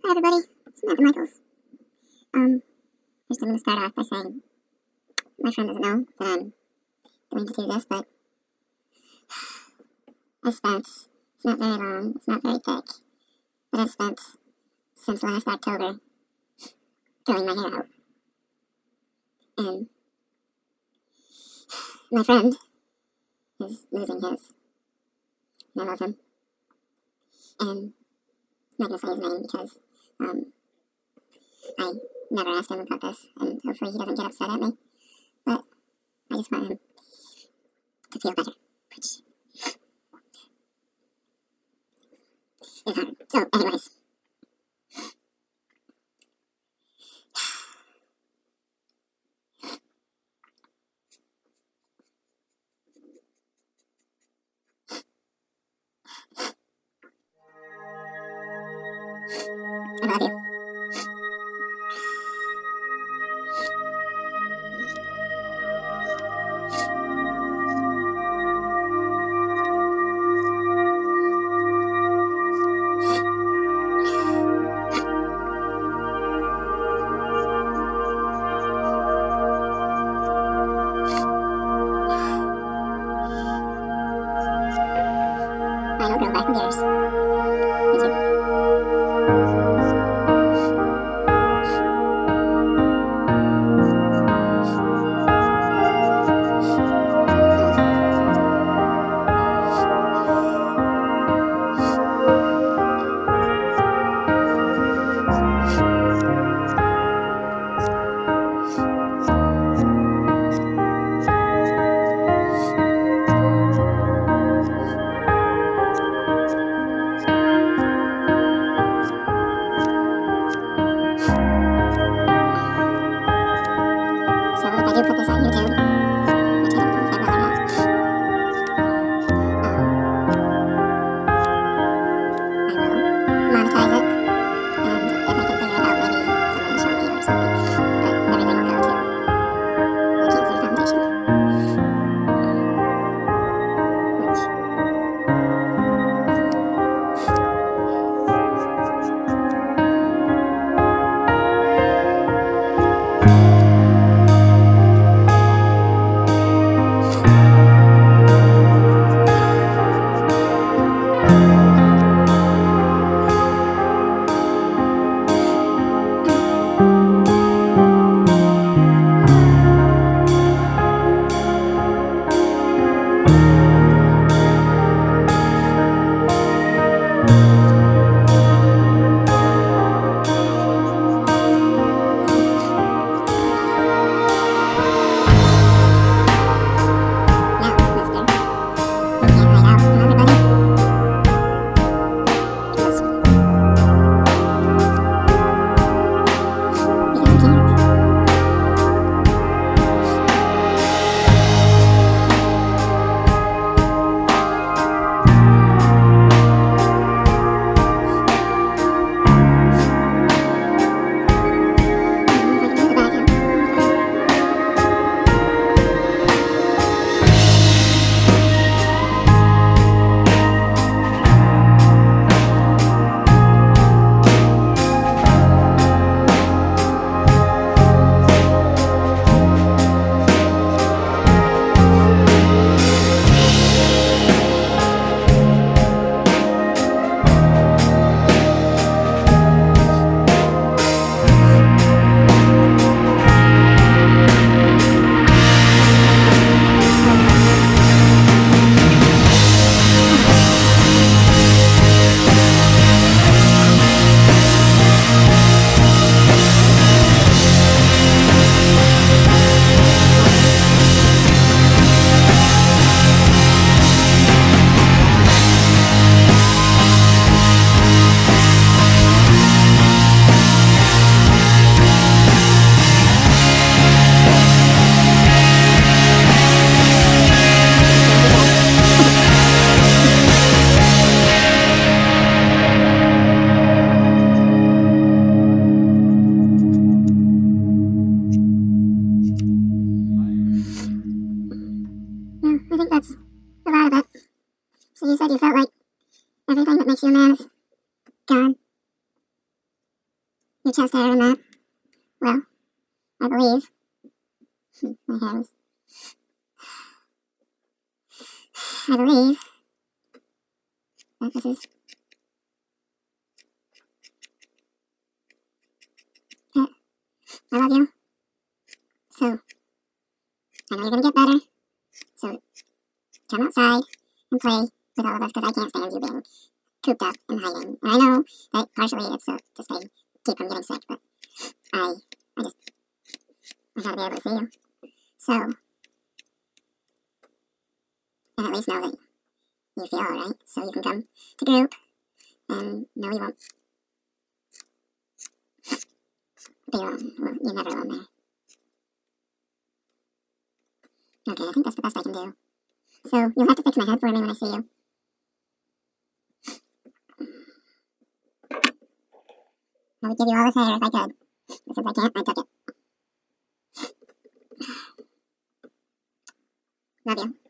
Hi everybody, it's Samantha Michaels. First I'm going to start off by saying my friend doesn't know that I'm going to do this, but I spent, it's not very long, it's not very thick, but I've spent since last October growing my hair out. And my friend is losing his, and I love him. And I'm not going to say his name because I never asked him about this, and hopefully he doesn't get upset at me. But I just want him to feel better, which is hard. So, anyways. I love you. Mine will grow back with yours. Thank you. So if I do put this on YouTube, which I don't know if I will or not, I will monetize it, and if I can figure it out, maybe someone will show me or something, but everything will go to the Cancer Foundation, I think that's a lot of it. So you said you felt like everything that makes you a man is gone. your chest hair and that. Well, I believe my hair was. I believe that this is. Hey, I love you. So, I know you're gonna get better. So, come outside and play with all of us because I can't stand you being cooped up and hiding. And I know that partially it's to keep from getting sick, but I gotta be able to see you. So, and at least know that you feel alright, so you can come to group and know you won't be alone. Well, you're never alone there. Okay, I think that's the best I can do. So, you'll have to fix my head for me when I see you. I would give you all this hair if I could, but since I can't, I took it. Love you.